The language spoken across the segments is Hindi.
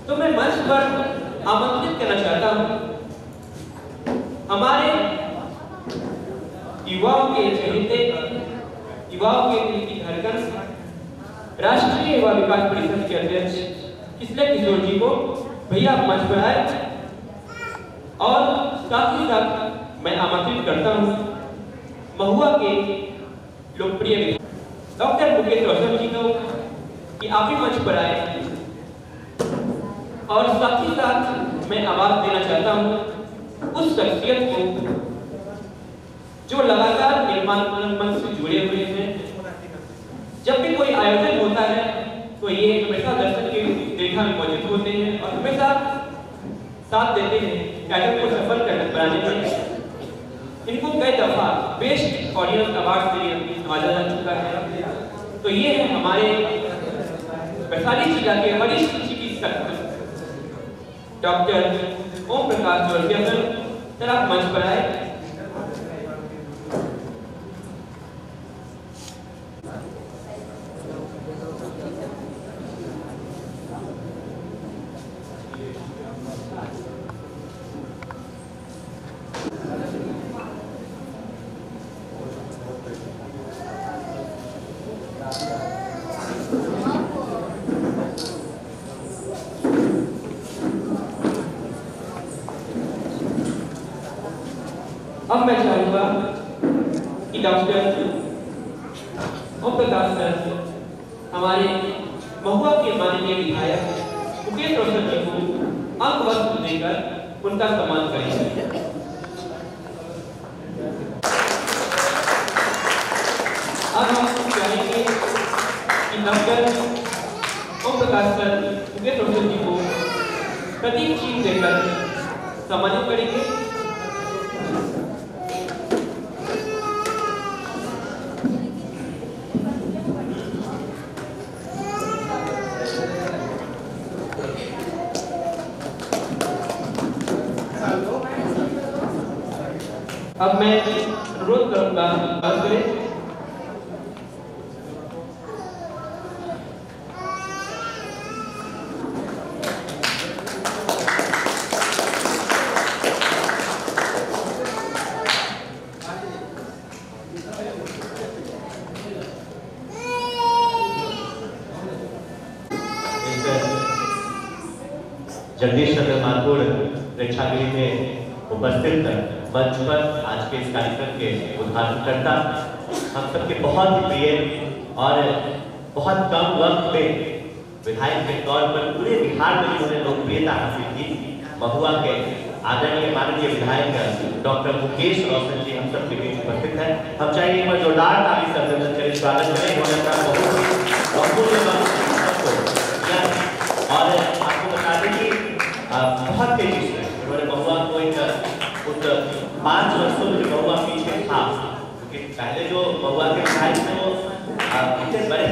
तो मैं मंच पर आमंत्रित करना चाहता हूं हमारे युवाओं के चहेते, युवाओं के दिल की धड़कन, राष्ट्रीय युवा विकास परिषद के अध्यक्ष किसले किशोर जी को। भैया मंच पर आए और साथ ही साथ मैं आमंत्रित करता हूं महुआ के लोकप्रिय डॉक्टर मुकेश रोशन जी को कि आप भी मंच पर आए। और साथ ही साथ मैं आवाज देना चाहता हूं उस शख्सियत को जो लगातार निर्माण मंच से जुड़े हुए हैं। जब भी कोई आयोजन होता है तो ये हमेशा दर्शक के दीर्घा में मौजूद होते हैं और हमेशा साथ देते हैं कार्यक्रम को सफल बनाने में। इनको कई दफा बेस्ट ऑडियंस अवार्ड के लिए नवाजा जा चुका है। तो ये है हमारे वैशाली जिला के वरिष्ठ चिकित्सक doctor Om Prakash जोरसिया sir. Sir आप मंच पर आए। अब मैं चाहूंगा कि डॉक्टर ओम प्रकाश सर हमारे महुआ के माननीय विधायक मुकेश रोशन जी को अंक वस्त्र देकर उनका सम्मान करेंगे। अब हम चाहेंगे कि डॉक्टर ओम प्रकाश सर मुकेश रोशन जी को प्रतीक चिन्ह देकर सम्मानित करेंगे। अब मैं अनुरोध करूंगा बात करें। जगदीश चंद्र माथुर प्रेक्षागृह में उपस्थित मंच पर आज के इस कार्यक्रम के उद्घाटनकर्ता हम सबके बहुत ही प्रिय और बहुत कम वक्त में विधायक के तौर पर पूरे बिहार में उन्होंने लोकप्रियता हासिल की, महुआ के आदरणीय माननीय विधायक डॉक्टर मुकेश रोशन जी हम सबके बीच उपस्थित हैं। हम चाहेंगे एक बार जोरदार ताली से अभिनंदन करें, स्वागत करें। और आपको बता दें कि बहुत तेजी से उन्होंने महुआ को एक 5 वर्षों में जो महुआ पीछे था, क्योंकि पहले जो महुआ के विधायक थे वो इतने बड़े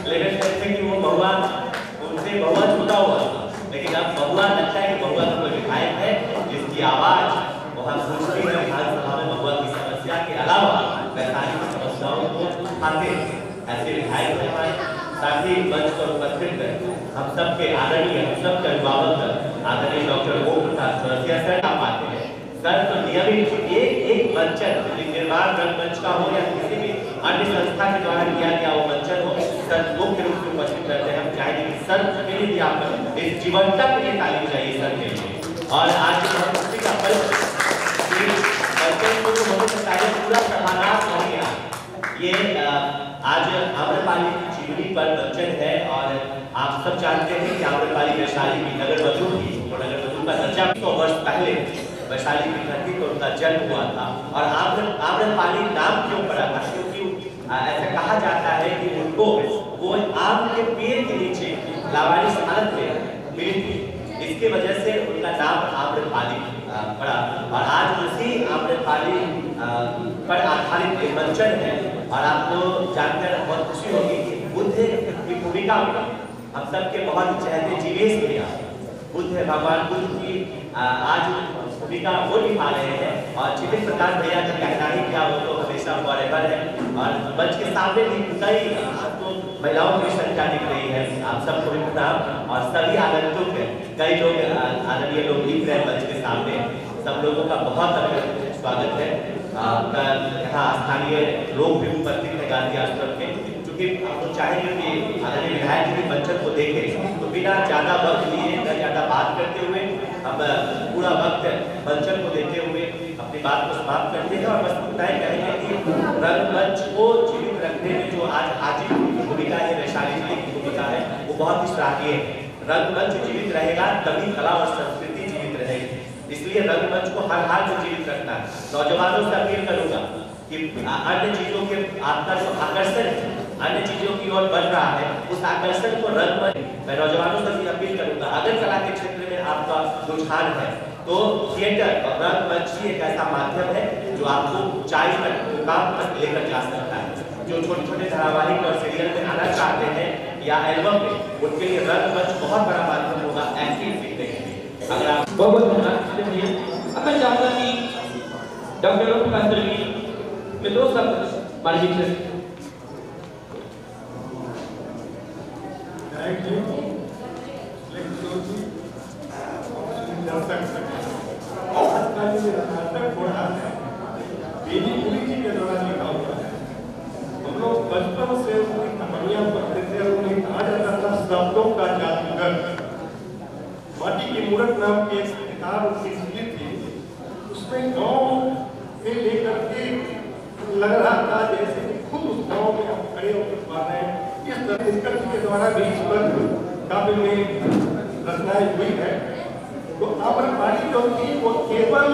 लेवल पे थे कि वो महुआ उनसे महुआ छूटा हुआ था। लेकिन अब महुआ लगता है कि महुआ का कोई विधायक है जिसकी आवाज वहाँ गूंजती है विधानसभा में। महुआ की समस्या के अलावा वैशाली की समस्याओं को उठाते ऐसे विधायक हैं हमारे। साथ ही मंच पर उपस्थित हम सबके आदरणीय, हम सबके अभिभावक आदरणीय डॉक्टर ओम प्रकाश जोरसिया सर आप आते हैं। सर तो नियमित एक मंचन निर्माण रंगमंच का हो या किसी भी अन्य संस्था के द्वारा किया गया वो मंचन हो, सर मुख्य रूप से उपस्थित रहते हैं। हम चाहेंगे कि सर के लिए भी आप इस जीवनता के लिए ताली चाहिए सर के लिए। और आज हम उसी का पल को होने से पहले पूरा समानास हो गया। ये आज आम्रपाली की जीवनी पर मंचन है और आप सब जानते हैं कि आम्रपाली वैशाली की नगर बधू थी। तो नगर बधू का दर्जा 100 वर्ष पहले वैशाली की धरती पर उनका जन्म हुआ था। और आम्रपाली नाम क्यों पड़ा था? क्योंकि ऐसा कहा जाता है कि उनको वो आम के पेड़ के नीचे लावारिस हालत में मिली थी, इसके वजह से उनका नाम आम्रपाली पड़ा। और आज उसी आम्रपाली पर आधारित मंचन है। और आपको जानकर बहुत खुशी होगी कि बुद्ध की भूमिका में हम सबके बहुत चहते जीवेश भैया बुद्ध है, भगवान बुद्ध की आज भूमिका वो निभा रहे हैं। और चित्त प्रकाश भैया का कहना ही क्या, वो तो हमेशा फॉरएवर है। और मंच के सामने भी कई आपको महिलाओं की संख्या दिख रही है। आप सबको भी प्रणाम और सभी आगंतुक हैं। कई लोग आदरणीय लोग लिख रहे हैं मंच के सामने। सब लोगों का बहुत स्वागत है। आपका यहाँ स्थानीय लोग भी उपस्थित है गांधी आश्रम के, क्योंकि हम लोग चाहेंगे कि आदरणीय विधायक जी मंचन को देखें, तो बिना ज़्यादा वक्त लिए न ज़्यादा बात करते हुए हम पूरा वक्त मंचन को देते हुए अपनी बात को समाप्त करते हैं और बस इतना ही कहेंगे कि रंगमंच को जीवित रखने में जो आज हाजिर की भूमिका है, वैशाली जिले की भूमिका है, वो बहुत ही सराहनीय है। रंगमंच जीवित रहेगा तभी कला और संस्कृति जीवित रहेगी, इसलिए रंगमंच को हर हाल में जीवित रखना। नौजवानों से अपील करूंगा कि अन्य चीजों के आपका जो आकर्षण है, अन्य चीजों की ओर बढ़ रहा है, उस आकर्षण को रंगमंच, मैं नौजवानों से भी अपील करूंगा, अगर कला के क्षेत्र में आपका रुझान है तो थिएटर और रंगमंच ही एक ऐसा माध्यम है जो आपको ऊंचाई तक, मुकाम तक लेकर जा सकता है। जो छोटे छोटे धारावाहिक और सीरियल में आना चाहते हैं या एल्बम में, उनके लिए रंगमंच बहुत बड़ा माध्यम होगा एक्टिंग सीखने के लिए। अगर आप बहुत धन्यवाद। अब मैं चाहता कि डॉक्टर प्रकाश द्रविड़ में दो शब्द मार्जिन से बचपन से उनकी कहानियां पढ़ते थे और उन्हें कहा जाता था शब्दों का जादूगर। माटी की मूरत नाम की एक किताब उनकी लिखी थी, उसमें गांव से लेकर के लग रहा था जैसे कि खुद उस गांव में हम खड़े होकर पा रहे हैं। इस तरह दिनकर जी के द्वारा भी इस पर काव्य में रचनाएं हुई है। तो आम्रपाली जो थी वो केवल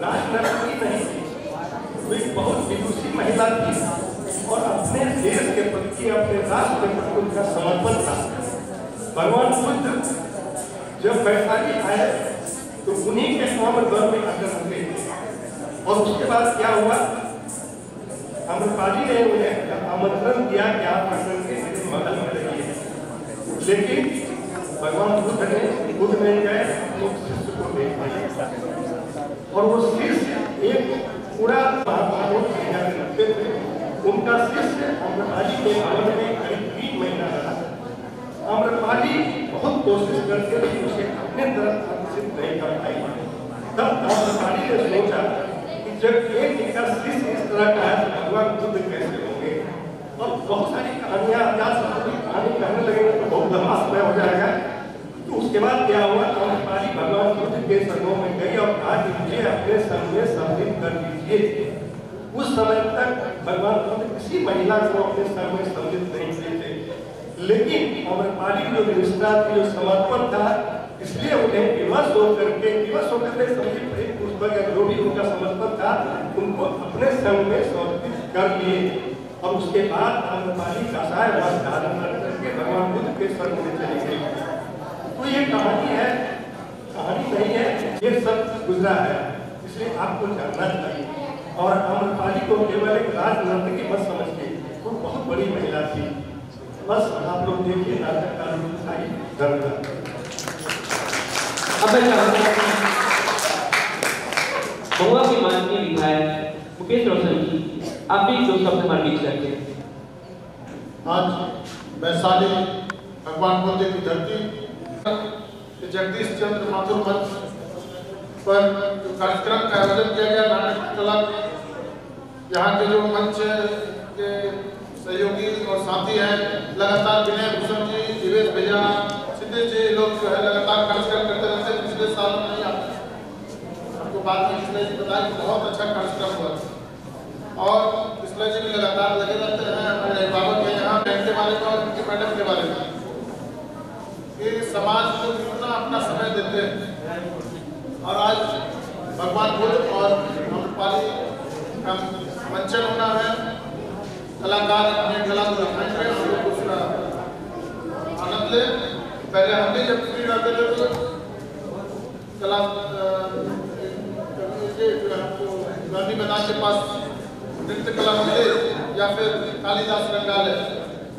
राजनर्तकी नहीं थी, वो एक बहुत विदुषी महिला थी और अपने देश के प्रति, अपने राष्ट्र के प्रति उनका समर्पण था। भगवान बुद्ध जब वैशाली आए तो उन्हीं के आम्रगढ़ में आकर रुके और उसके बाद क्या हुआ, आम्रपाली ने उन्हें आमंत्रण दिया कि आप आकर के महल में रहिए, लेकिन भगवान बुद्ध ने गए तो शिष्य को देख और वो शिष्य एक पूरा महाभारत रखते थे। उनका शिष्य आम्रपाली के मन में करीब 3 महीना रहा। आम्रपाली बहुत कोशिश करके भी उसे अपने तरफ आकर्षित नहीं कर पाई। तब आम्रपाली ने सोचा कि जब एक इनका शिष्य इस तरह का है तो भगवान बुद्ध कैसे होंगे। और बहुत सारी कहानियां कहानी कहने लगेंगे तो बहुत लंबा समय हो जाएगा। तो उसके बाद क्या हुआ, आम्रपाली भगवान बुद्ध के संगों में गई और कहा कि मुझे अपने संग में सम्मिलित कर दीजिए। उस समय तक भगवान बुद्ध किसी महिला को अपने संग में सम्मिलित नहीं किए थे, लेकिन आम्रपाली जो निष्ठा थी, जो समर्पण था, इसलिए उन्हें विवश होकर समझिए पुष्पक या जो भी उनका समर्पण था उनको अपने संग में समर्पित कर लिए। और उसके बाद आम्रपाली काषाय वस्त्र धारण करके भगवान बुद्ध के संग में चली गई। तो ये कहानी है, कहानी नहीं है, ये सब गुजरा है, इसलिए आपको जानना चाहिए। और आम्रपाली को केवल एक राजनर्तकी मत समझिए, वो बहुत बड़ी महिला थी। बस आप लोग देखिए नाटक का धन्यवाद। महुआ के माननीय विधायक मुकेश रोशन जी, आप भी 2 शब्द हमारे बीच रखते हैं। आज वैशाली भगवान बुद्ध की धरती जगदीश चंद्र माथुर मंच पर कार्यक्रम का आयोजन किया गया, नाटक कला यहाँ के जो मंच के सहयोगी और साथी हैं, लगातार विनय भूषण जी, दिवेश भैया, सिद्धेश जी, लोग जो है लगातार कार्यक्रम करते रहते हैं। पिछले साल में नहीं आते, आपको बात में इसलिए जी बताया कि बहुत अच्छा कार्यक्रम हुआ और इसलिए जी भी लगातार लगे रहते हैं। हमारे बाबा के यहाँ बैठने वाले का और उनके मैडम के बारे में कि समाज को कितना अपना समय देते हैं। और आज भगवान बुद्ध और आम्रपाली का मंचन होना है, कलाकार अपने कला को दिखाएंगे, हम लोग उसका आनंद ले। पहले हम भी जब फ्री रहते थे तो कला गांधी मैदान के पास नृत्य कला मंदिर या फिर कालिदास रंगालय,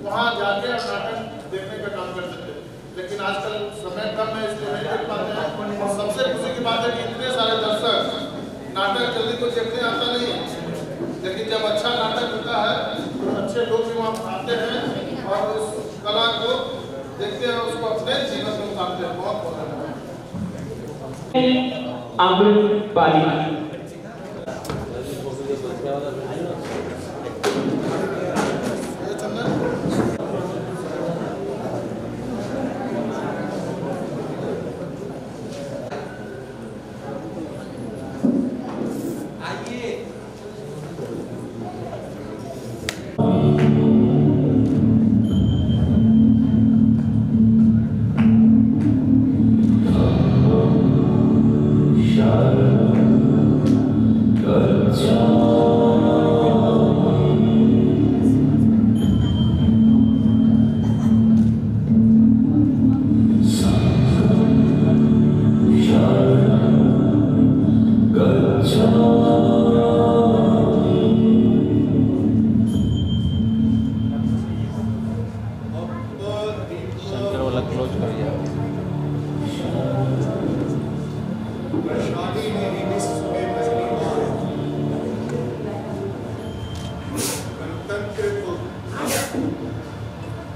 वहाँ जाके नाटक देखने का काम करते थे। लेकिन आजकल समय कम है, इसलिए नहीं देख पाते हैं। और सबसे खुशी की बात है कि इतने सारे दर्शक नाटक जल्दी को देखने आता नहीं, लेकिन जब अच्छा नाटक होता है तो अच्छे लोग भी वहाँ आते हैं और और उस कला को देखते हैं, उसको अपने जीवन में उतारते हैं। बहुत बहुत धन्यवाद। आम्रपाली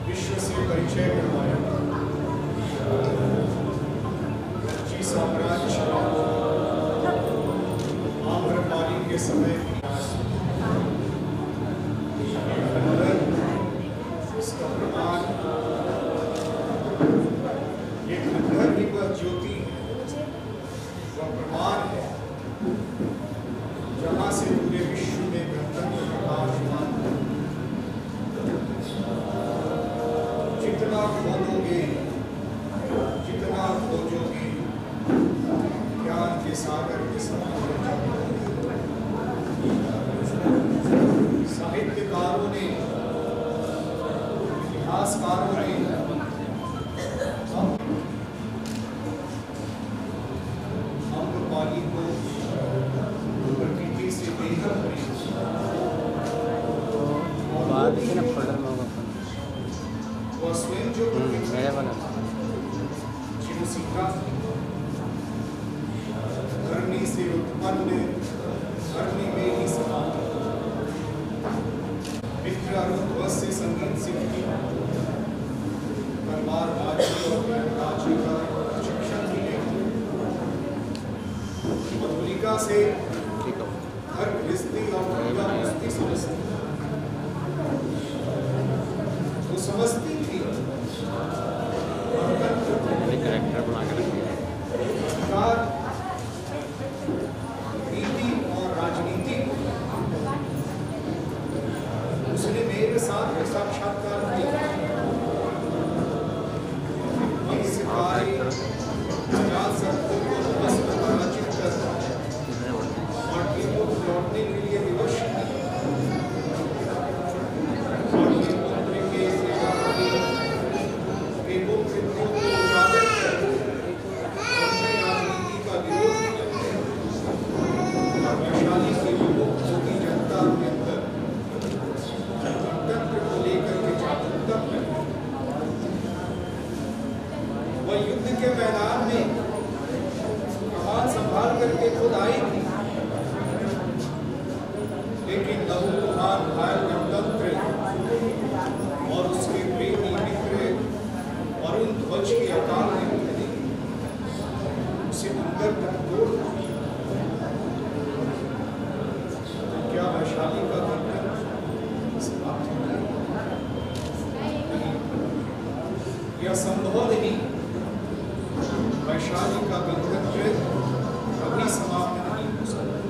विश्व से परिचय करवाया। साम्राज्य आम्रपाली के समय इसका प्रमाण ये खंडहर ही वह ज्योति वह प्रमाण है जहाँ से पूरे विश्व में गणतंत्र प्रकाशमान। जितना खोलोगे जितना खोजोगे ज्ञान के सागर के समान। साहित्यकारों ने इतिहासकारों ने आम्रपाली को प्रकृति से बेहद वह स्वयं जो सीखा धरनी से उत्पन्न धरनी में ही समाप्त। मित्र अरुण से संगीत सीखी तलवार बाजी और राज्य का शिक्षण मिले। मधुलिका से हर गृहस्थी और महिला मुस्ती समझती वो समझती थी नीति और राजनीति उसने मेरे साथ साक्षात्कार किया। सिपाही सकते को नमस्त पराजित कर और टीमों को लौटने के लिए विवश और मुख्यमंत्री के कृत्यों को उजागर कर उनमें राजनीति का विरोध करते हैं और वैशाली के लोगों की जनता के अंदर गणतंत्र को लेकर के जागरूकता करते। वह युद्ध के मैदान में कमान संभाल करके खुद आई थी, लेकिन लहूलुहान घायल गणतंत्र और उसके प्रेमी मित्र अरुण ध्वज के अकाल मृत्यु ने उसे अंदर तक तोड़ दिया। क्या वैशाली का गणतंत्र समाप्त हो गया? यह संभव नहीं। वैशाली का गणतंत्र कभी समाप्त नहीं हो सकता।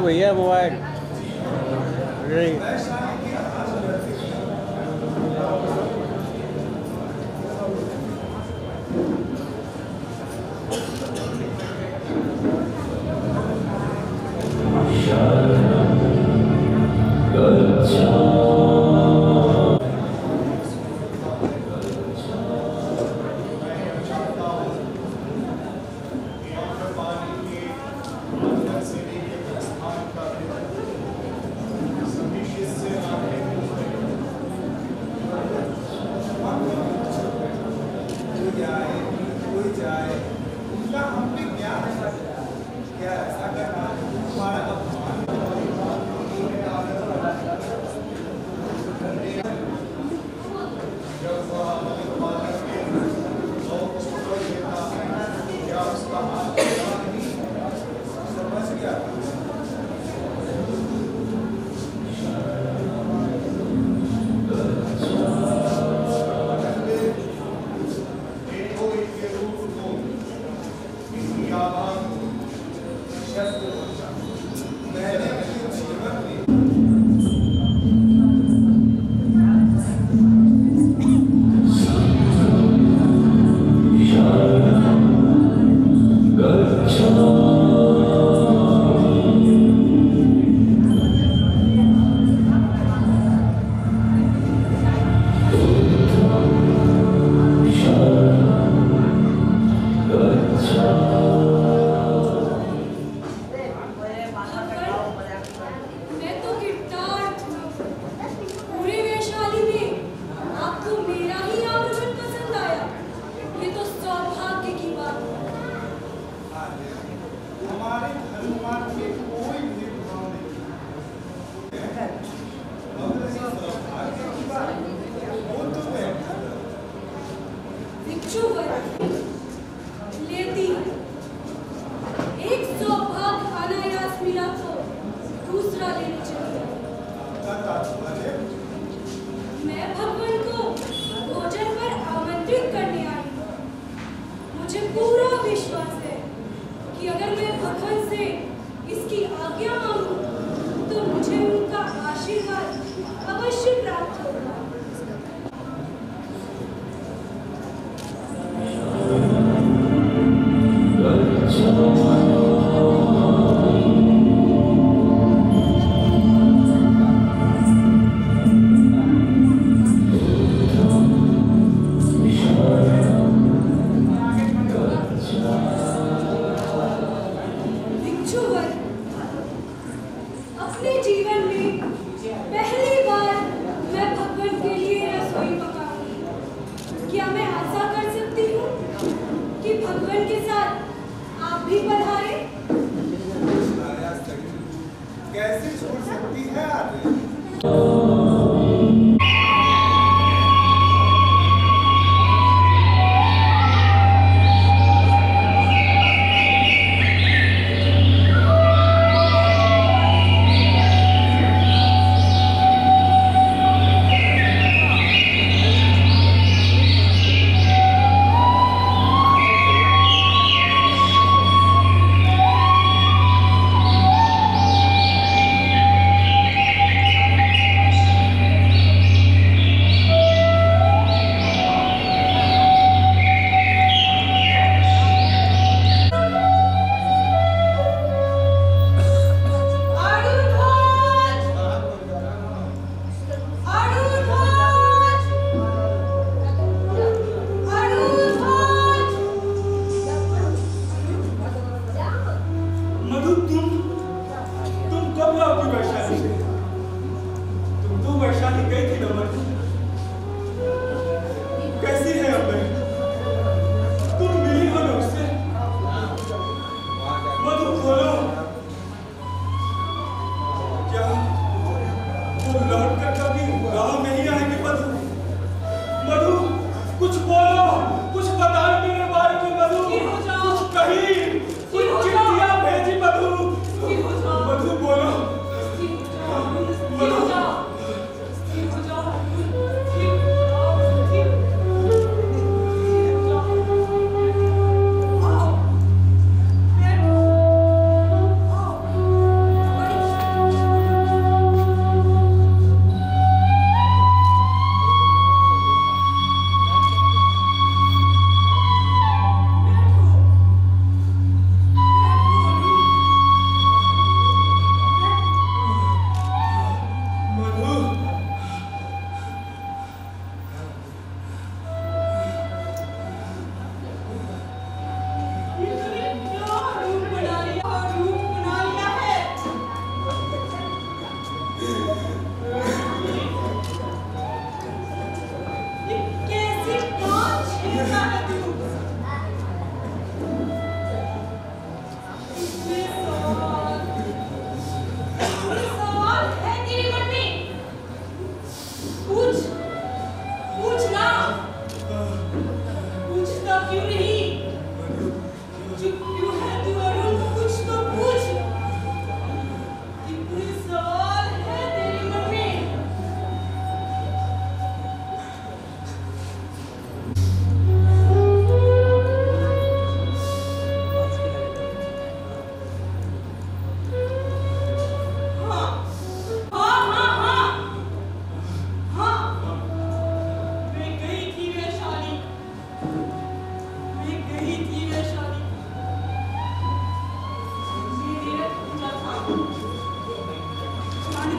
भैया मोबाइल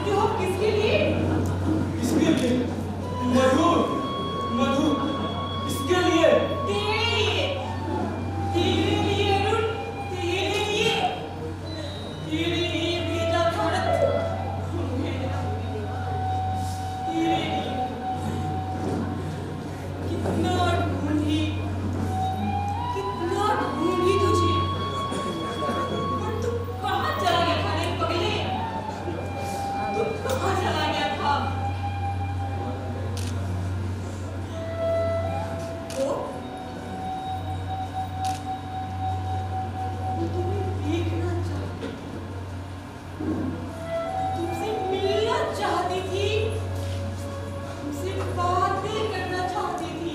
नाचते हो किसके लिए? किसके लिए? मधु, मधु, इसके लिए। तेरे लिए अरुण, तेरे लिए भेजा भारत, तेरे लिए। कितना ढूंढी तुझे, और तू कहाँ चला गया था रे पगले? तू कहाँ चला गया था? तुम्हें देखना चाहती, तुमसे मिलना चाहती थी, तुमसे बातें करना चाहती थी।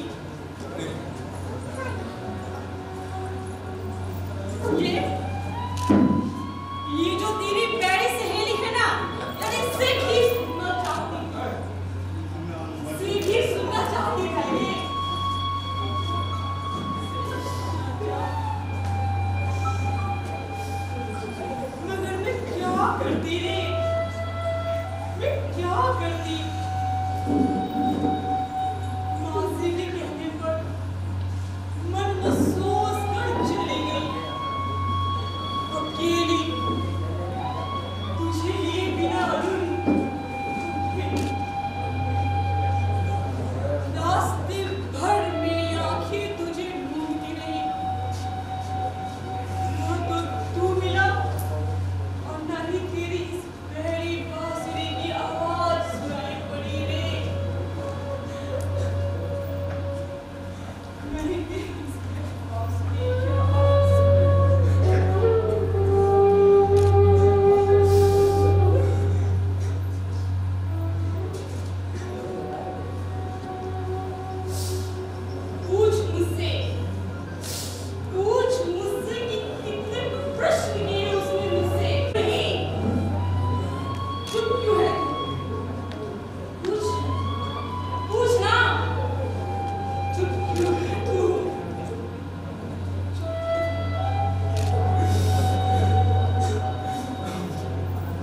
ये जो तेरी प्यारी सहेली है ना, यार इससे भी सुनना चाहती है ये। मगर मैं क्या करती रे, मैं क्या करती? मासी के कहने पर मन में सोच कर चली गई, अकेली तुझे लिए बिना अरुण। रास्ते भर मेरी आंखें तुझे ढूंढती रही, न तो तू मिला और न ही तेरी इस प्यारी बांसुरी की आवाज सुनाई पड़ी रे। नहीं तेरी इस बांसुरी की आवाज। पूछ मुझसे कि कितने प्रश्न किए उसने मुझसे। नहीं, चुप क्यों है तू? पूछ ना, चुप क्यों है तू?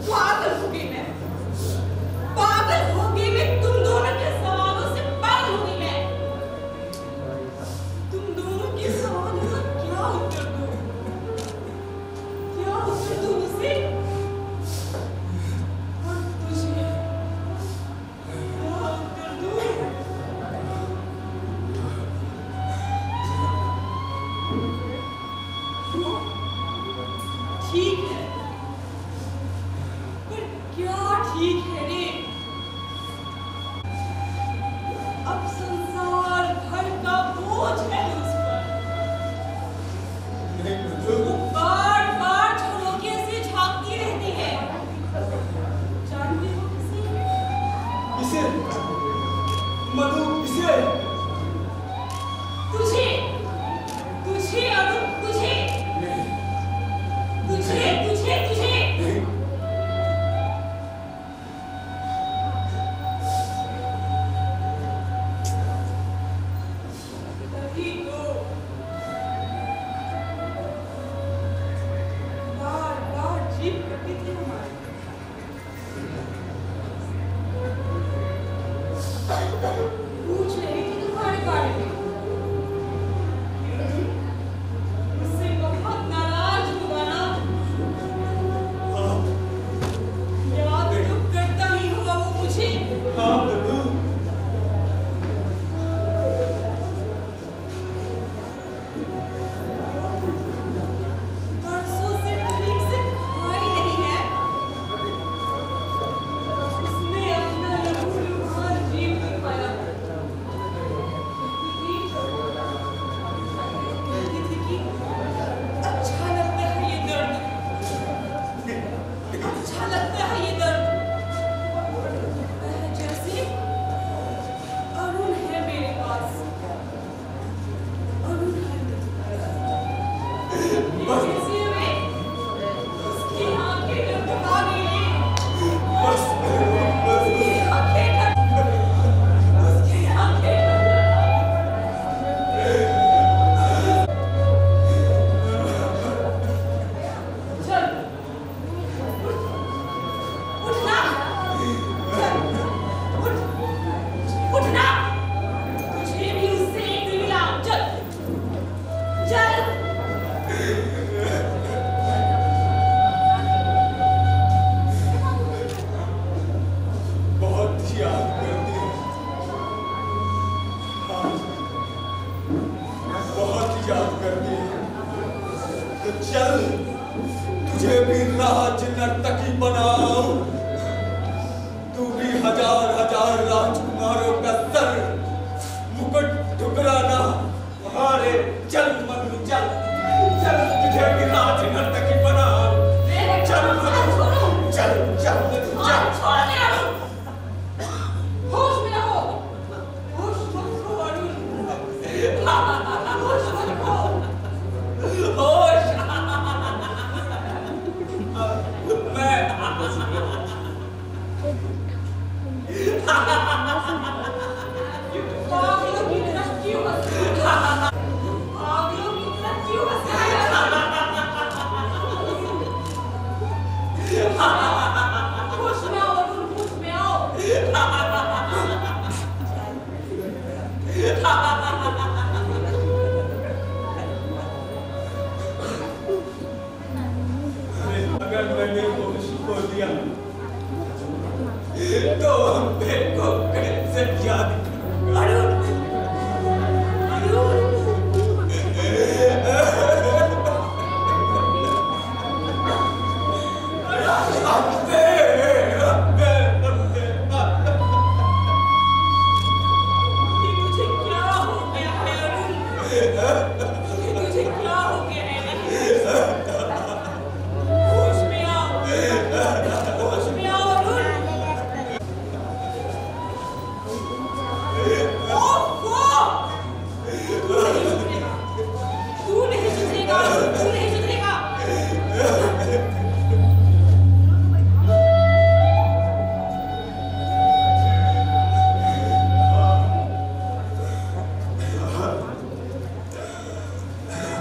पागल हो गई मैं, तुम दोनों के सवालों से पागल हो गई मैं। तुम दोनों के सवालों का क्या उत्तर दूं मुझसे? और तुझे क्या उत्तर दूं? ठीक है, पर क्या ठीक है रे? अब संसार भर का बोझ है उस पर। वो बार झरोखे से झांकती रहती है। जानती हो किसे? इसे, मधु, इसे। तुझे अरुण, तुझे। तभी तो बार जीप करती थी हमारी। पूछ रही थी तुम्हारे बारे में। मुझसे बहुत नाराज हुआ ना? याद तो करता ही होगा वो मुझे। हाँ मधु, परसों से ठीक से खाई नहीं है। उसने अपना लहू लुहान जीव दिखाया। कहती थी, पागलों की तरह क्यों हंस रहे हो? पागलों की तरह क्यों हंस रहे हो? होश में आओ अरुण, होश में आओ। अगर मैंने होश खो दिया तो मेरे को कैसे याद करूंगा? अरुण, अरुण, ये तुझे क्या हो गया है अरुण? ये तुझे क्या हो गया है? होश में आओ, होश में आओ अरुण। ओफो! तू नहीं सुधरेगा, तू नहीं सुधरेगा।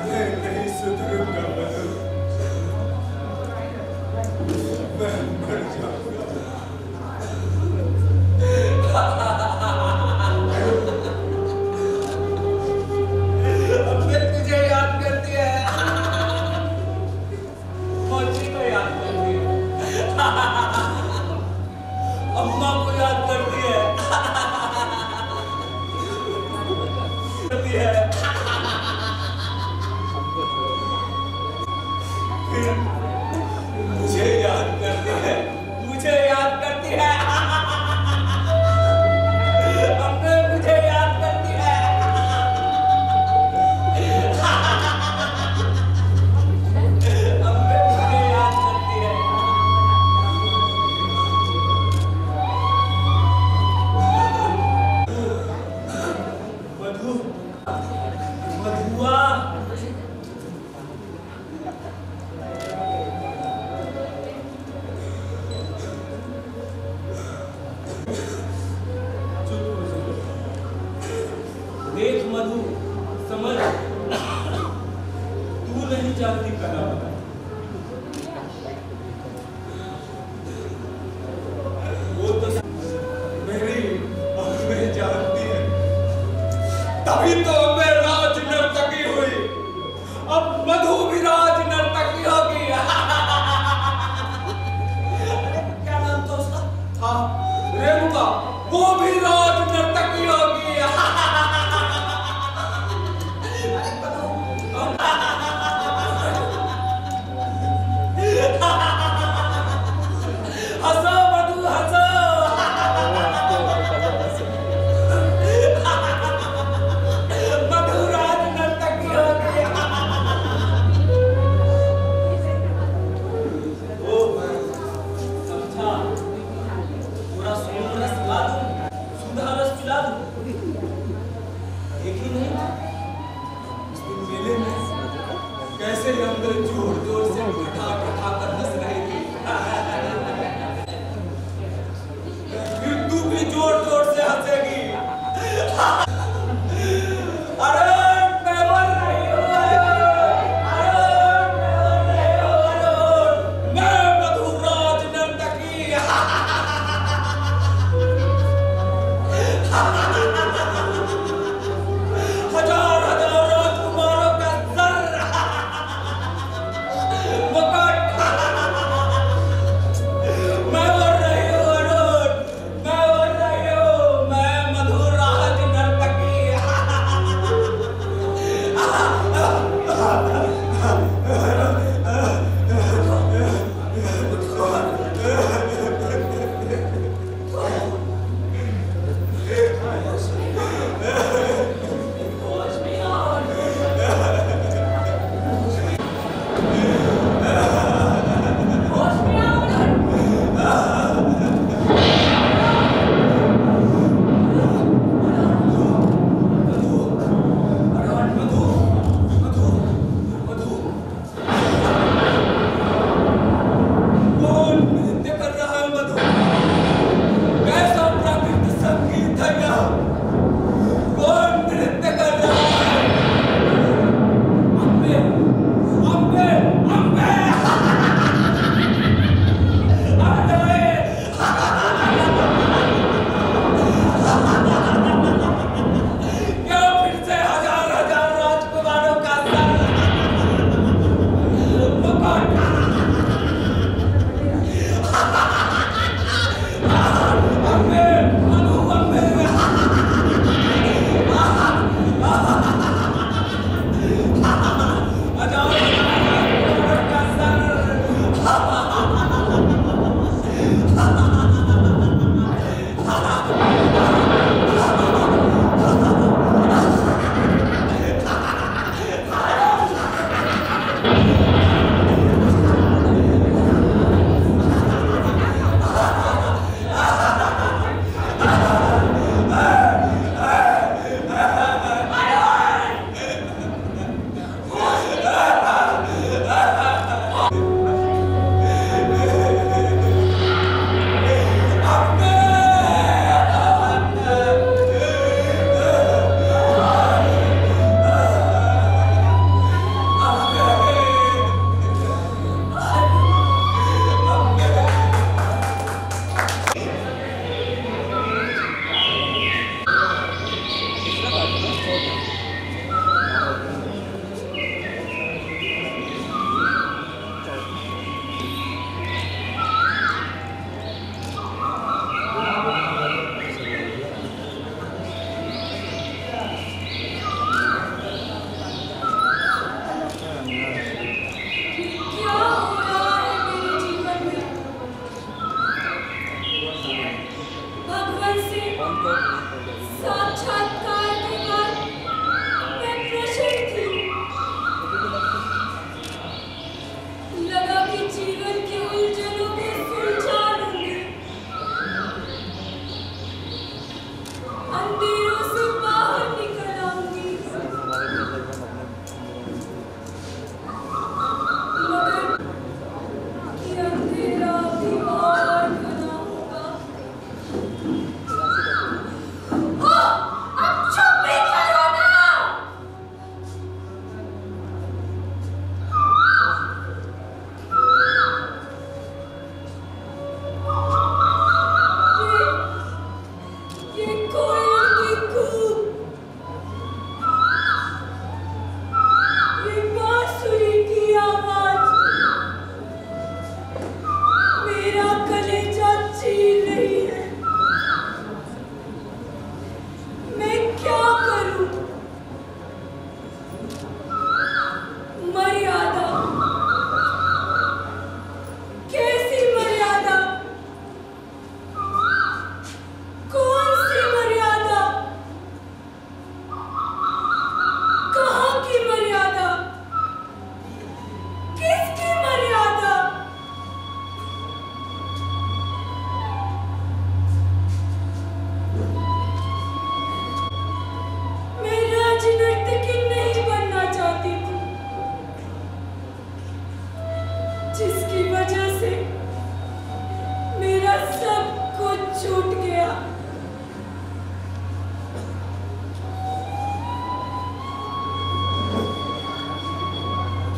मैं नहीं सुधरूंगा मधु, मैं मर जाऊंगा। अब मैं तुझे याद करती है, मौजी को याद करती है, अम्मा को याद करती है, करती है। मुझे याद करती है, मुझे याद करती है, अम्मे मुझे याद करती है, अम्मे मुझे याद करती है। मधु, मधुआ, देख मधु, समझ, तू नहीं जानती कला, वो तो मेरी अम्मे जानती है, तभी तो मैं राज नर्तकी हुई, अब मधु भी राज नर्तकी होगी। क्या नाम था उसका? था रेणुका, वो भी राज नर्तकी होगी। हंसो मधु, हंसो। मधु राज नर्तकी होगी। ओ समझा, पूरा सोम रस ला दूं, सुधा रस पिला दूं, एक ही नहीं, उस दिन मेले में कैसे अंदर जोर जोर से ठठा ठठा कर हंस रही थी, फिर तू भी जोर जोर से हंसेगी। अरे मैं मर रही हूँ, अरे मैं मर रही हूँ, मैं मधु राज नर्तकी। हजार हजार राजकुमारों का सर, मुकुट, मैं मर रही हूँ अरुण, मैं मर रही हूँ। से साक्षात्कार के बाद मैं प्रसन्न थी। लगा कि जीवन के उलझनों को सुलझा लूंगी, अंधेरों से बाहर निकल आऊंगी। मगर कि अंधेरा दीवार बना होगा। अब चुप भी करो ना। ये कोयल की कूक, ये बांसुरी की आवाज मेरा कलेजा चीर रही है। मैं क्या करूं? मर्यादा, कैसी मर्यादा? कौन सी मर्यादा? कहाँ की मर्यादा? किसकी मर्यादा? मैं राजनर्तकी नहीं बनना चाहती थी, जिसकी वजह से मेरा सब कुछ छूट गया।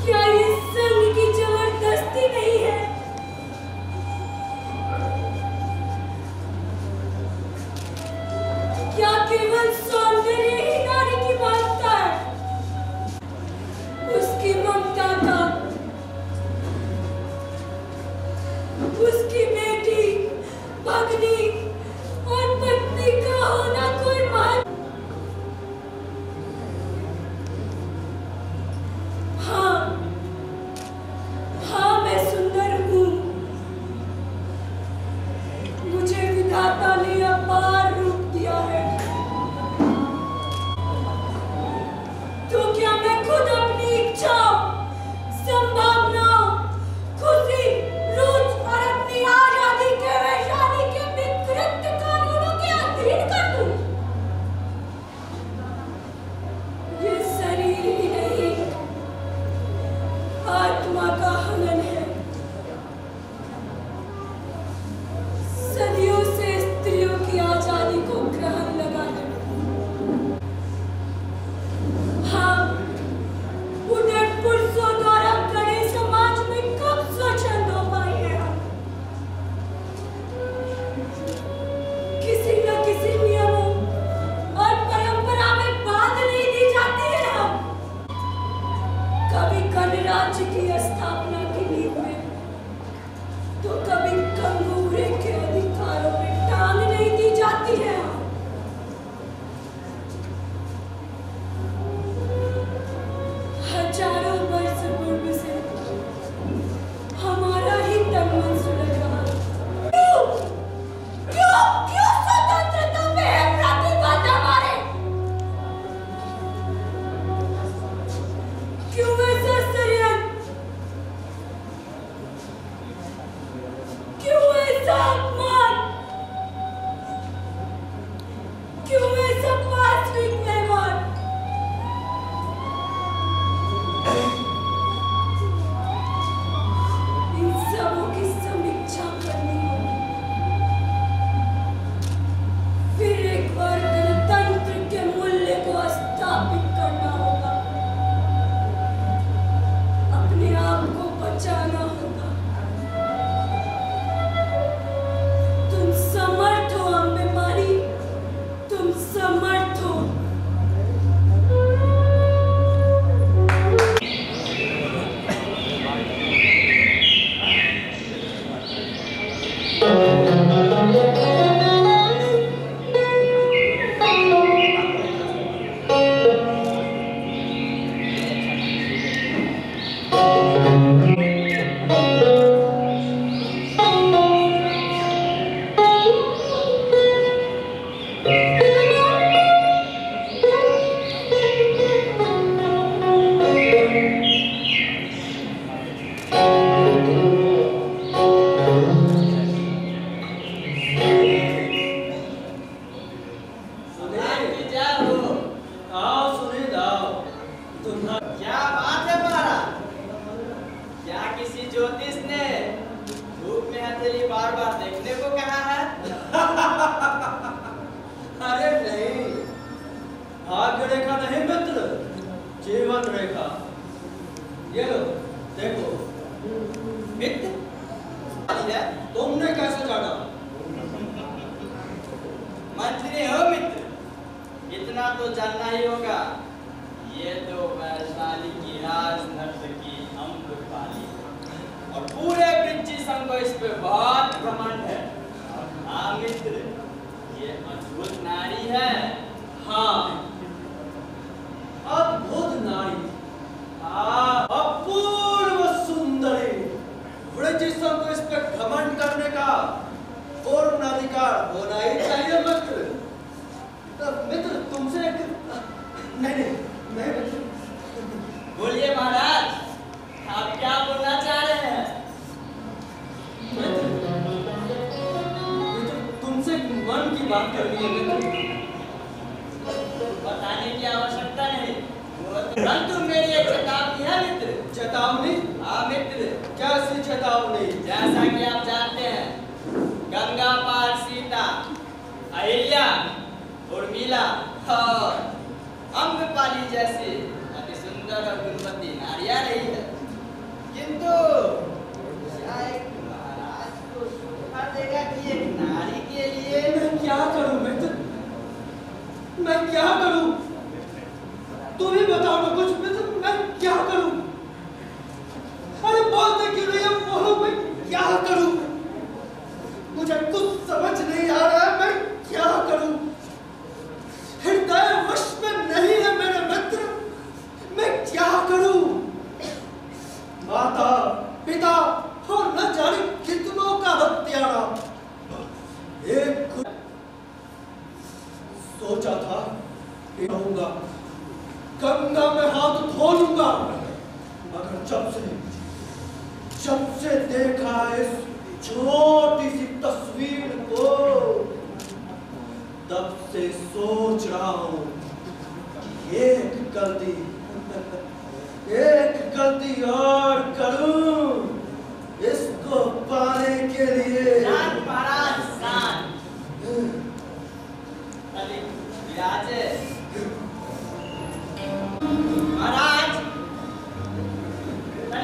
क्या ये संग की जबरदस्ती नहीं है? क्या केवल सौंदर्य ही नारी की बांधता है? उसकी ममता का, उसकी बेटी, भगनी और पत्नी का होना कोई महत्व? हाँ, हाँ, मैं सुंदर हूँ। मुझे विधाता ने अपार रूप दिया है। देखा। ये लो देखो मित्र, तुमने कैसे जाना? मंत्री हो मित्र, इतना तो जानना ही होगा, ये तो वैशाली की राज नर्तकी अम्रपाली और पूरे वृज्जी संघ को इस पे बहुत घमंड है। हाँ मित्र, ये अद्भुत नारी है। हाँ, अद्भुत नारी, अपूर्व सुंदरी। वृज्जी संघ को इस पे घमंड करने का पूर्ण अधिकार होना ही चाहिए मित्र। मित्र तुमसे नहीं मित्र। बोलिए महाराज, आप क्या बोलना चाह रहे हैं? मित्र तुमसे मन की बात करनी है मित्र। बताने की आवश्यकता नहीं, परंतु मेरी एक चेतावनी है मित्र। चेतावनी? हाँ मित्र। कैसी चेतावनी? जैसा कि आप जानते हैं, गंगा पार सीता, अहिल्या, उर्मिला और अम्रपाली जैसी अति सुंदर और गुणवती नारियां रही है, किंतु शायद महाराज को शोभा देगा कि एक नारी के लिए। मैं क्या करूं मित्र, मैं क्या करूं? तुम ही बताओ ना कुछ मित्र, मैं क्या करूं? अरे बोलते क्यों नहीं, अब बोलो, मैं क्या करूं? मुझे कुछ समझ नहीं आ रहा है, मैं क्या करूं? हृदय वश में नहीं है मेरे मित्र, मैं क्या करूं? माता पिता और न जाने कितनों का हत्यारा। एक सोचा था कि रहूंगा, गंगा में हाथ धो लूंगा, मगर जब से देखा इस छोटी सी तस्वीर को, तब से सोच रहा हूं कि एक गलती और करूं इसको पाने के लिए। शांत महाराज, शांत। विराजे महाराज,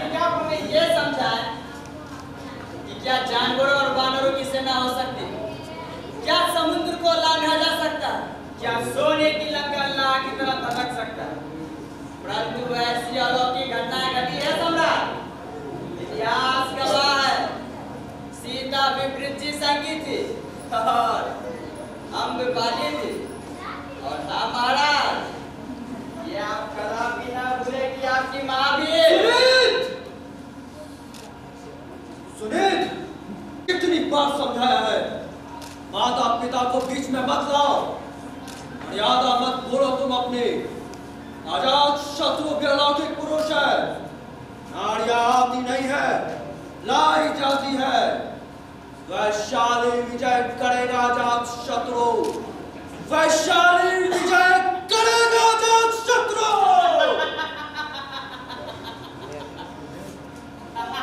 क्या हमें ये समझाए कि क्या जानवरों और वानरों की सेना हो सकती, क्या समुद्र को लांघा जा सकता, क्या सोने की लंका अल्लाह की तरह धमक सकता, परंतु ऐसी अलौकिक घटनाएं घटी है सम्राट। इतिहास गवाह है, सीता भी वृज्जी संगी थी और अम्रपाली थी, और हाँ महाराज, ये आप कदापि ना भूले कि आपकी माँ भी सुनीत, कितनी बार समझाया है, माता पिता को बीच में मत लाओ, मर्यादा मत भूलो तुम अपनी। आजाद शत्रु भी अलौकिक पुरुष है, नारियां आती नहीं है, लाई जाती है। वैशाली विजय करेगा आजाद शत्रु, वैशाली विजय करेगा आजाद शत्रु।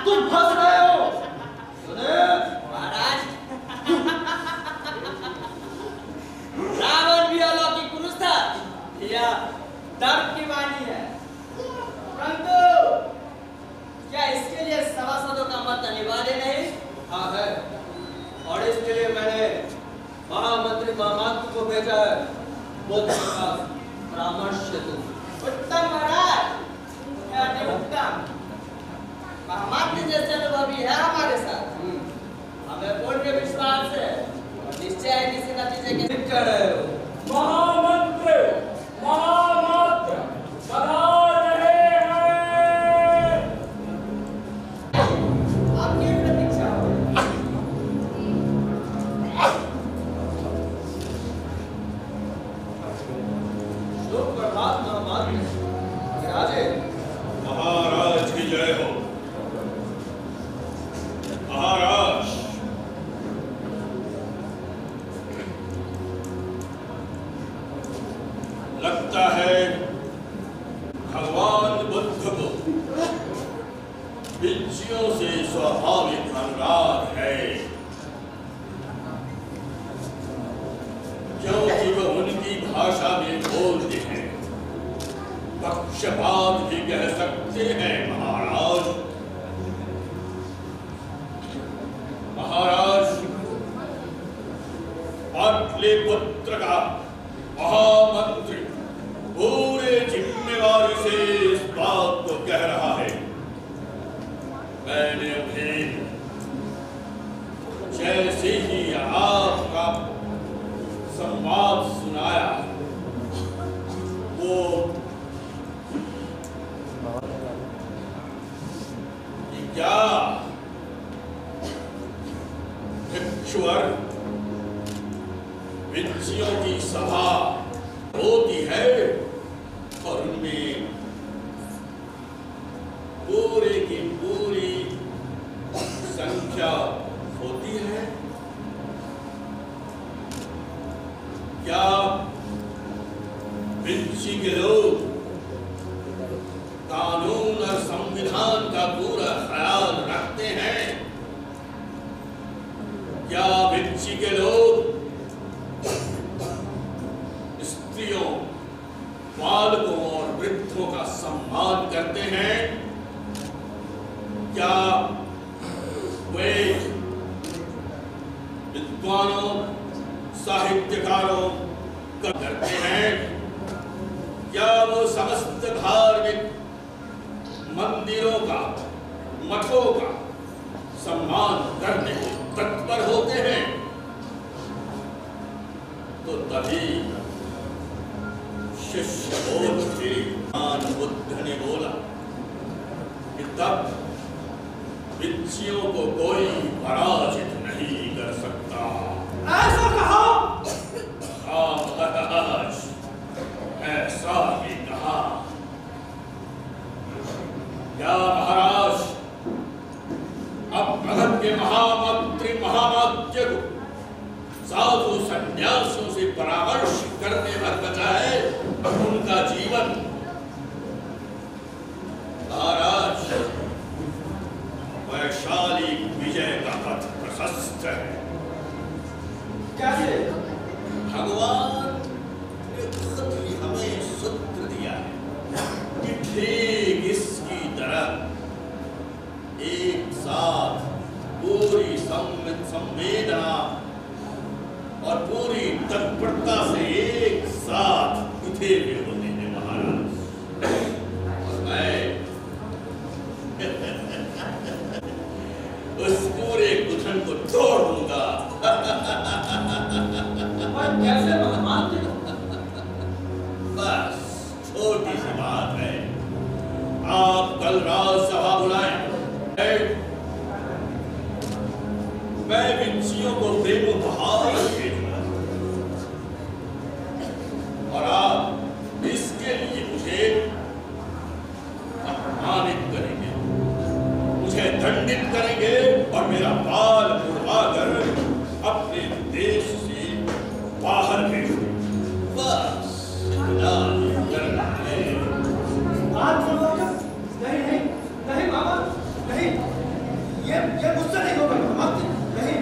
तुम फंस रहे हो महाराज। रावण भी अलौकिक पुरुष था, या दर्द की वाणी है, परंतु क्या इसके लिए सभासदों का मत अनिवार्य नहीं? हाँ है, और इसके लिए मैंने महामंत्री महामात्र को भेजा है, बुद्ध के पास परामर्श हेतु। उत्तम महाराज, अति उत्तम। महामात्र जैसे अनुभवी है हमारे साथ, हमें पूर्ण विश्वास है और निश्चय है किसी नतीजे के। कह रहे हो महामंत्र महामात्र पधार रहे हैं। आपकी प्रतीक्षा हो। शुभ प्रभात महामात्र। राजे महाराज की जय हो। महाराज, लगता है भगवान बुद्ध को बिच्छियों से स्वाभाविक अनुराग है, क्योंकि वह उनकी भाषा में बोलते हैं। पक्षपात भी कह सकते हैं महाराज। महाराज, पाटलिपुत्र का महामंत्री पूरे जिम्मेवारी से इस बात को कह रहा है। मैंने अभी जैसे ही आपका संवाद सुनाया, वो क्या भिक्षुवर विंचियों की सभा होती है और उनमें पूरे की पूरी संख्या होती है। क्या विंची के लोग कानून और संविधान का पूरा ख्याल रखते हैं? क्या विंची के लोग स्त्रियों, बालकों और वृद्धों का सम्मान करते हैं? क्या वे विद्वानों, साहित्यकारों का करते हैं? क्या वो समस्त धार्मिक मंदिरों का, मठों का सम्मान करने को तत्पर होते हैं? तो तभी शिष्य बुद्ध ने बोला कि तब विंचियों को कोई पराजित नहीं कर सकता। ऐसा कहा? हाँ महाराज, ऐसा ही कहा। क्या महाराज, अब भगत के महामंत्री महामात्य को साधु संन्यासियों से परामर्श करने भर बचाए उनका जीवन? महाराज, वैशाली विजय का पथ प्रशस्त है। कैसे? भगवान ने खुद ही हमें सूत्र दिया है कि ठीक इसकी तरह एक साथ पूरी संवेदना और पूरी तत्परता से एक साथ उठे हुए होते हैं महाराज। और मैं उस पूरे गुठन को तोड़ दूंगा। और कैसे महामान्य? बस छोटी सी बात है, आप कल रात सभा बुलाएं। मैं विंचियों को प्रेम उपहार भेजूंगा और आप इसके लिए मुझे अपमानित करेंगे, मुझे दंडित करेंगे और मेरा बाल उड़वाकर अपने देश से बाहर भेजेंगे। बस इतना ही करना है। नहीं नहीं नहीं बाबा, नहीं, ये मुझसे नहीं होगा महामान्य, नहीं।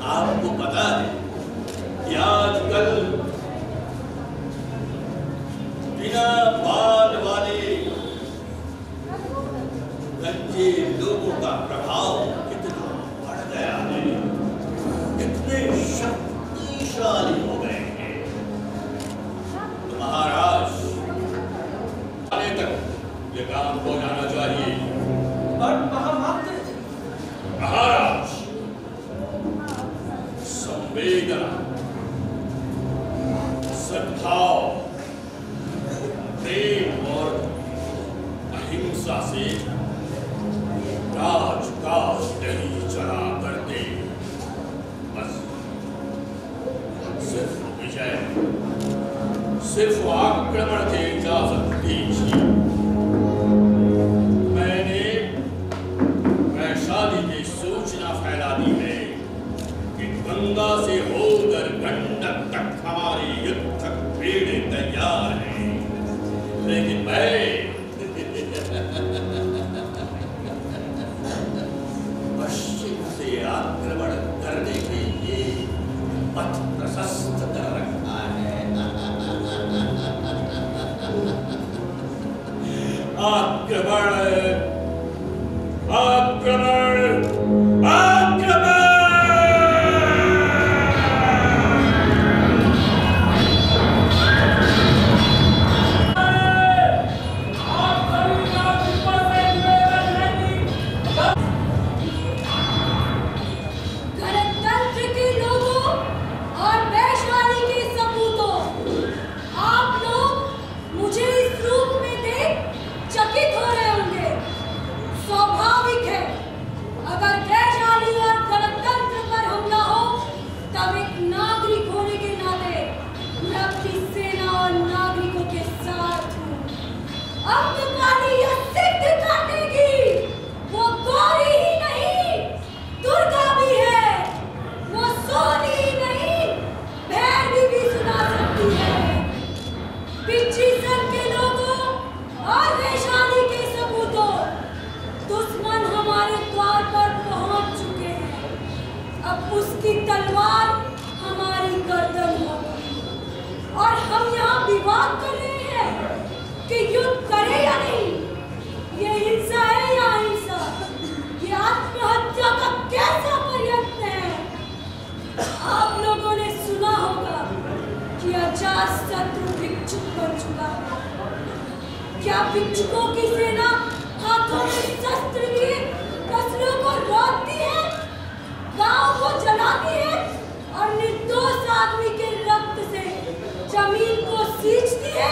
आपको पता है कि आजकल बिना बाल वाले गंजे लोगों का प्रभाव कितना बढ़ गया है, कितने शक्तिशाली हो गए हैं। तो महाराज, आने तक ये काम हो जाना चाहिए। और महामान्य? महाराज, संवेदना, सद्भाव, प्रेम और अहिंसा से राजकाज नहीं चला करते। बस सिर्फ विजय, सिर्फ आक्रमण की इजाजत दीजिए। मैंने वैशाली की सूचना फैला दी है कि गंगा से होकर गंडक तक हमारे युद्ध बेड़े तैयार हैं, लेकिन मैं पश्चिम से आक्रमण करने के लिए पथ प्रशस्त कर रखा है। आक्रमण आक्रमण आक्रमण उसकी तलवार हमारी गर्दन होगी और हम यहाँ विवाद कर रहे हैं कि युद्ध करे या नहीं। ये हिंसा है या हिंसा? ये आत्महत्या का कैसा प्रयत्न है? आप लोगों ने सुना होगा कि अजातशत्रु भिक्षुक बन चुका है। क्या भिक्षुकों की सेना हाथों में शस्त्र लिए फसलों को रोकती है, गांव को जलाती है और निर्दोष आदमी के रक्त से जमीन को सींचती है?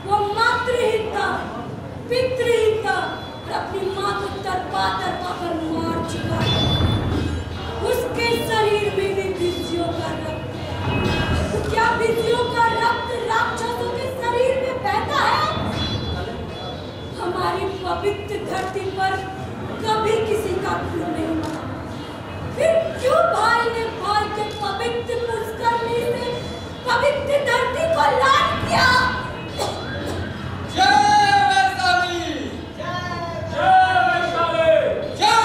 वो मातृहीनता, पितृहीनता और अपनी मां को तरपा कर मार चुका है। उसके शरीर में भी विषयों का रक्त है। तो क्या विषयों का रक्त राक्षसों के शरीर में बहता है? हमारी पवित्र धरती पर कभी किसी का खून नहीं बहा। फिर क्यों भाई ने भाई के पवित्र पुष्करनी से पवित्र धरती को लाल किया? जय वैशाली, जय वैशाली, जय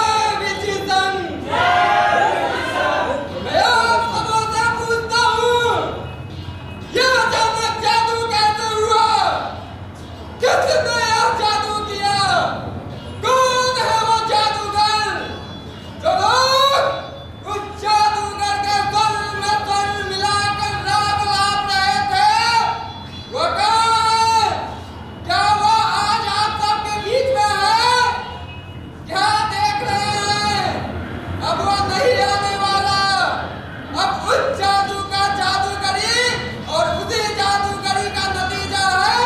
विचितन, मैं आप सबों से पूछता हूँ, यह अचानक जादू कैसे हुआ? किसने यह जादू किया? कौन है वो जादूगर? जो लोग उस जादूगर के बल में बल मिलाकर राग लाप रहे थे, वो कौन है? क्या वो आज आप सबके बीच में है? क्या देख रहे हैं? अब वो नहीं आने वाला। अब उस जादू का जादूगरी और उसी जादूगरी का नतीजा है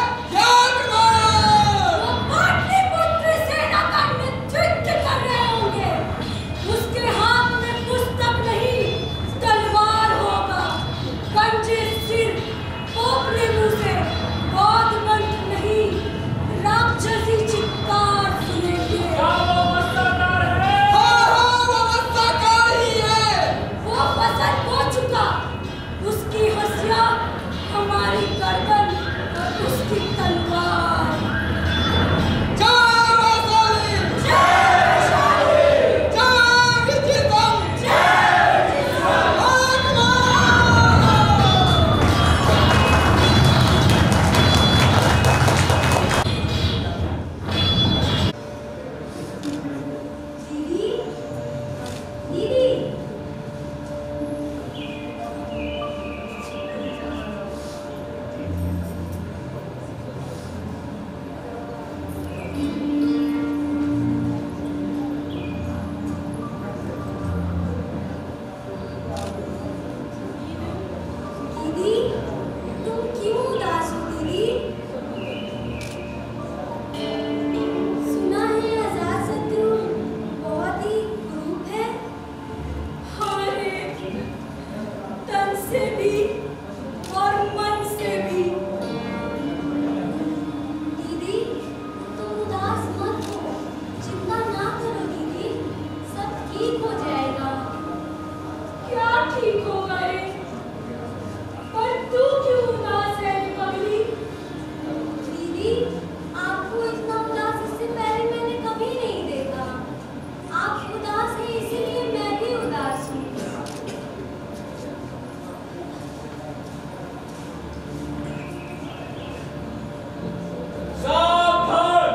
वो पाटलिपुत्र सेना का नेतृत्व कर रहे होंगे। उसके हाथ में पुस्तक नहीं, तलवार होगा। गंजे सिर, पोपले मुंह से बौद्ध मंत्र नहीं, राक्षसी चित्कार सुनेंगे। क्या वो मस्ताकार है? हाँ, वो मस्ताकार ही है। वो फसल हो चुका। उसकी हंसिया हमारी गर्दन और उसकी तलवार। जय वैशाली, जय वैशाली, जय विचितम, जय दीदी, दीदी, दीदी, तुम क्यों उदास हो दीदी? सुना है अजातशत्रु बहुत ही क्रूर है। हाँ रे, तन से भी और मन से भी। दीदी, तुम उदास मत हो, चिंता ना करो दीदी, सब ठीक हो जाएगा। क्या ठीक होगा रे? पर तू क्यों उदास है पगली? दीदी, आपको इतना उदास इससे पहले मैंने कभी नहीं देखा। आप उदास हैं इसीलिए मैं भी उदास हूँ। सावधान!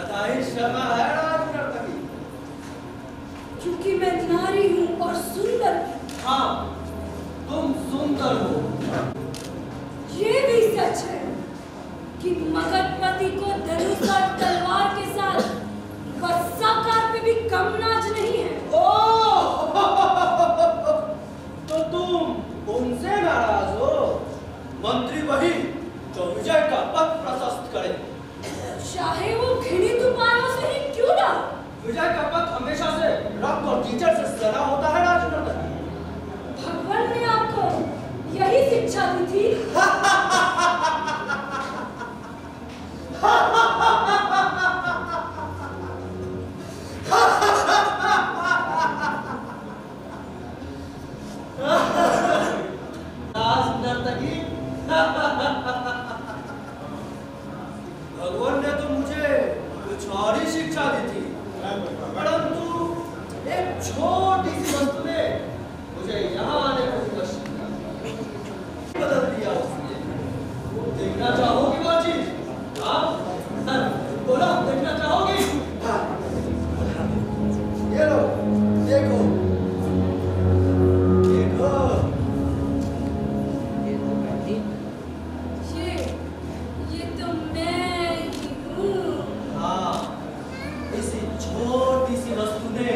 तथा ही शर्मा है राजनर्तकी। क्योंकि मैं नारी हूँ और सुंदर। हाँ, तुम सुंदर हो। ये भी सच है कि मगधपति को धनुष और तलवार के साथ वत्साकार पे भी कम नाज नहीं है। ओह! तो तुम उनसे नाराज हो? मंत्री वही जो विजय का पथ प्रशस्त करे। चाहे वो घृणित उपायों से ही क्यों ना। विजय का पथ हमेशा से रक्त और कीचड़ से सना होता है राजनर्तकी। भगवान ने आपको यही शिक्षा दी थी। राजनर्तकी, भगवान ने तो मुझे कुछ और ही शिक्षा दी थी, परंतु एक छोटी सी वस्तु ने मुझे यहाँ आने को विवश किया, बदल दिया उसने। देखना चाहोगी वो चीज? हाँ, बोलो, देखना चाहोगी? ये लो, देखो, देखो। ये तो मैं ही हूँ। हाँ, इसी छोटी सी वस्तु ने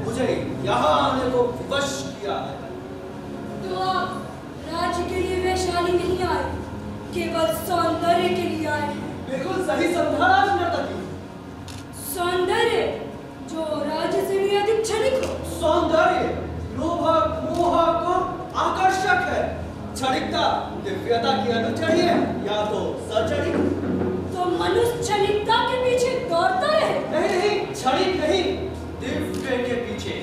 मुझे यहाँ आने को विवश किया है। तो आप राज्य के लिए वैशाली नहीं आए, केवल सौंदर्य के लिए आए हैं। बिल्कुल सही समझा राजनर्तकी। सौंदर्य जो राज्य से भी अधिक क्षणिक हो। सौंदर्य लोभक, मोहक और आकर्षक है। क्षणिकता दिव्यता की अनुचरी है या तो सचरिक। तो मनुष्य क्षणिकता के पीछे दौड़ता है। नहीं, क्षणिक नहीं, दिव्य के पीछे।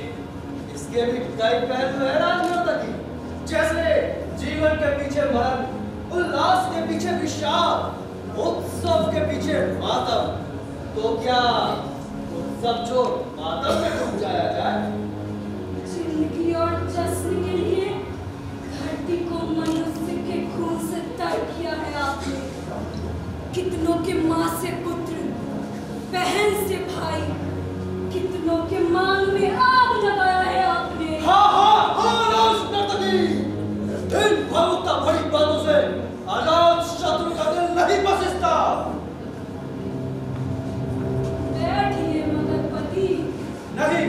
इसके भी कई पहलू है राजनर्तकी। जैसे जीवन के पीछे मरण, उल्लास के पीछे विषाद, उत्सव के पीछे मातम। तो क्या उत्सव छोड़ मातम में डूब जाया जाए? जिंदगी और जश्न के लिए धरती को मनुष्य के खून से तर किया है आपने। कितनों के माँ से पुत्र, बहन से भाई, कितनों के मांग में आग लगाया है आपने। हाँ, राजनर्तकी। दिन भर उतना बड़ी बातों से अनाथ शत्रु का दिल नहीं बसिस्ता। बैठिए मगधपति। नहीं,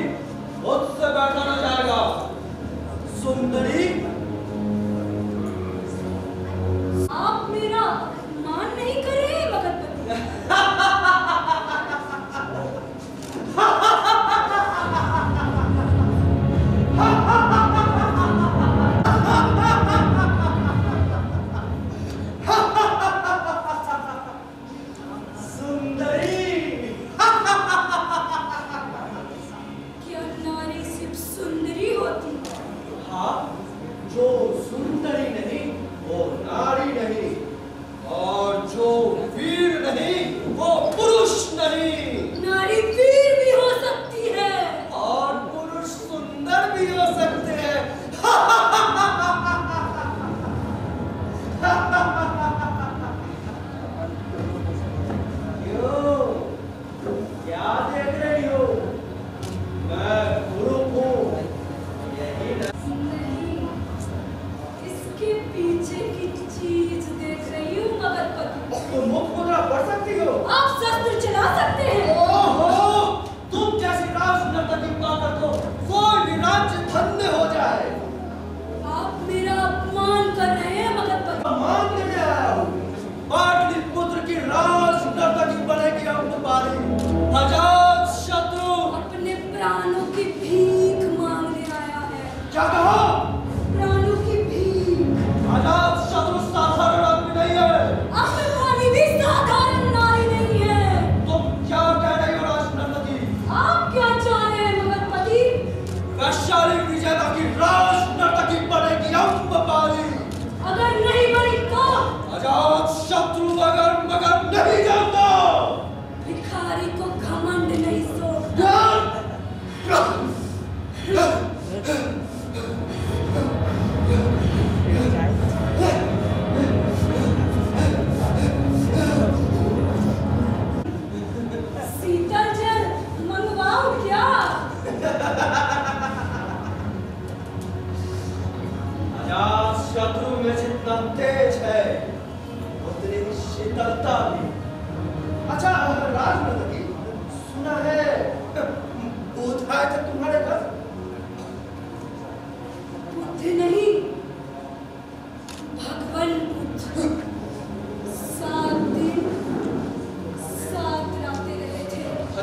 मुझसे बैठा न जाएगा। सुंदरी, आप मेरा मान नहीं कर रहे हैं मगधपति। क्या नारी सिर्फ सुंदरी होती है? हाँ, जो सुंदरी नहीं वो नारी नहीं, और जो वीर नहीं वो पुरुष नहीं। नारी वीर भी हो सकती है और पुरुष सुंदर भी हो सकते हैं। क्यों? क्या देख रही हो? मैं पुरुष हूँ, यही ना? नहीं, इसके पीछे की चीज देख रही हूँ मगधपति। तुम मुख मुद्रा पढ़ सकती हो? आप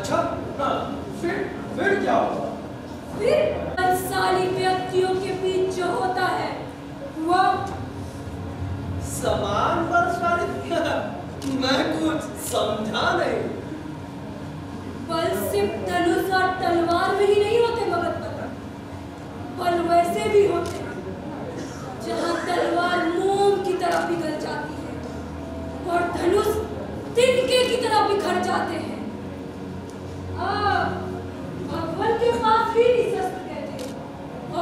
अच्छा हाँ, फिर क्या हुआ? फिर बलशाली व्यक्तियों के बीच जो होता है वह समान बलशाली मैं कुछ समझा नहीं। बल सिर्फ धनुष और तलवार में ही नहीं होते मगधपति, बल वैसे भी होते हैं जहाँ तलवार मोम की तरह पिघल जाती है और धनुष तिनके की तरह बिखर जाते हैं। भगवान के पास भी निशस्त्र गए थे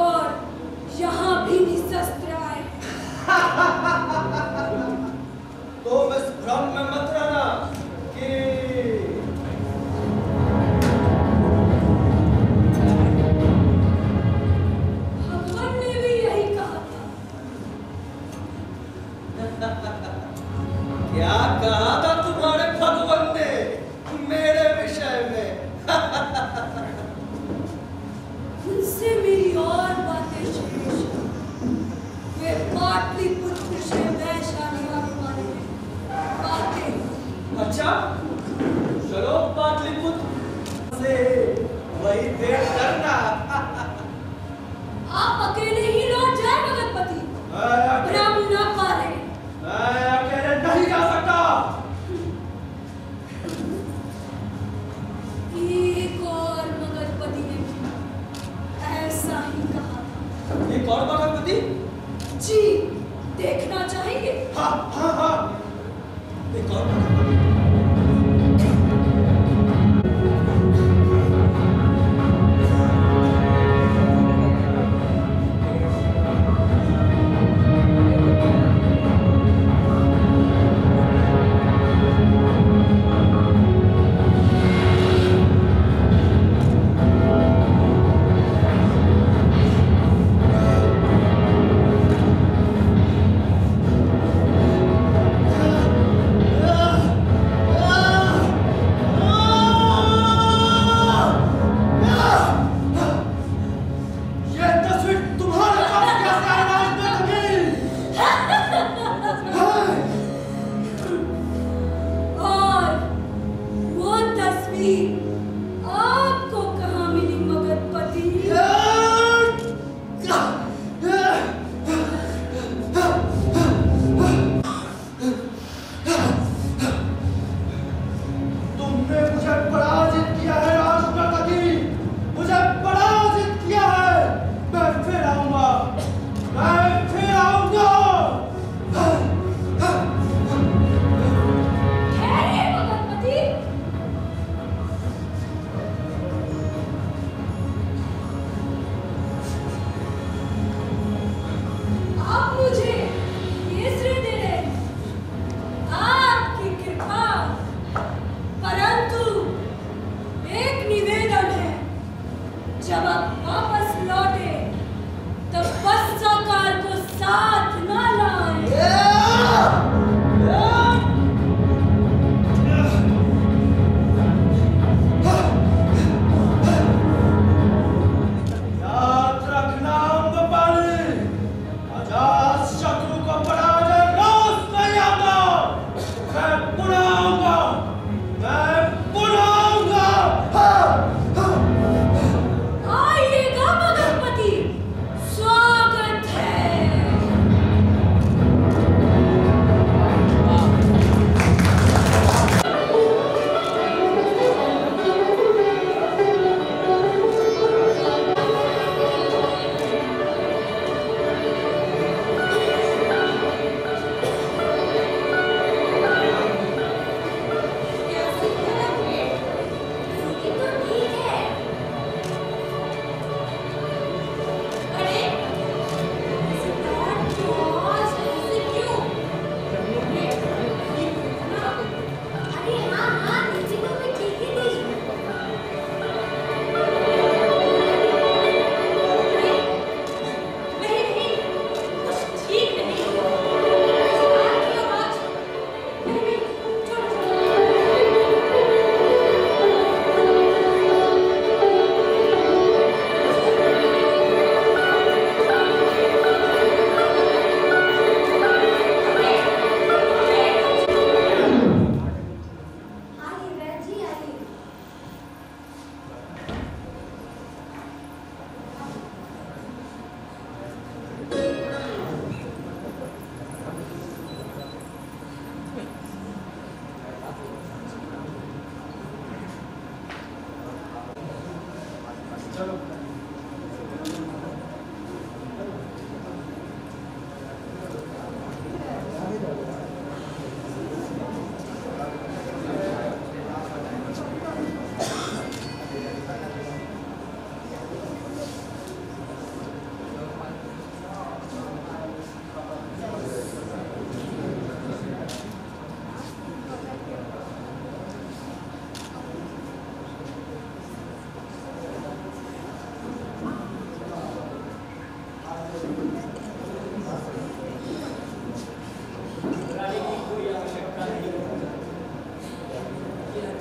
और यहाँ भी निशस्त्र आए। तो बस भ्रम में मत रहना कि भगवान ने भी यही कहा था। क्या कहा था तुम्हारे भगवान ने मेरे विषय में? उनसे मेरी और बातें शेष हैं। वे पाटलिपुत्र से वैशाली आने वाले हैं। बातें। अच्छा चलो पाटलिपुत्र से वही भेंट करना। आप अकेले ही लौट जाए मगधपति, भ्रम न पाले। मैं अकेले नहीं जा सकता। एक और मगधपति ने ऐसा ही कहा था। एक और मगधपति? जी, देखना चाहेंगे? हाँ हाँ हाँ, एक और मगधपति। आपको कहाँ मिली मगधपति? तुमने मुझे पराजित किया है राष्ट्रपति, मुझे पराजित किया है। मैं फिर आऊंगा, मैं फिर आऊंगा। ठहरिए मगधपति,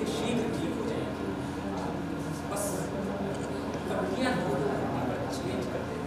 अति शीघ्र ठीक हो जाएगी। बस कमियां चेंज कर दें।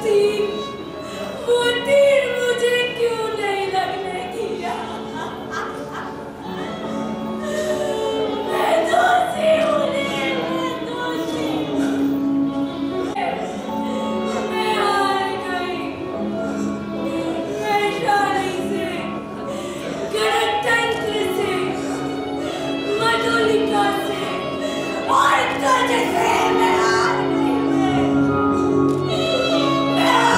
तीर मुझे क्यों नहीं लगने दिया? मैं दोषी हूँ रे, मैं दोषी। मैं हार गई। वैशाली से, गणतंत्र से, मधुलिका से और तुझसे मैं हार गई। मैं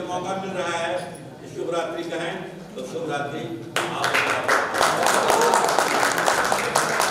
मौका मिल रहा है कि शुभ रात्रि कहें तो शुभ रात्रि।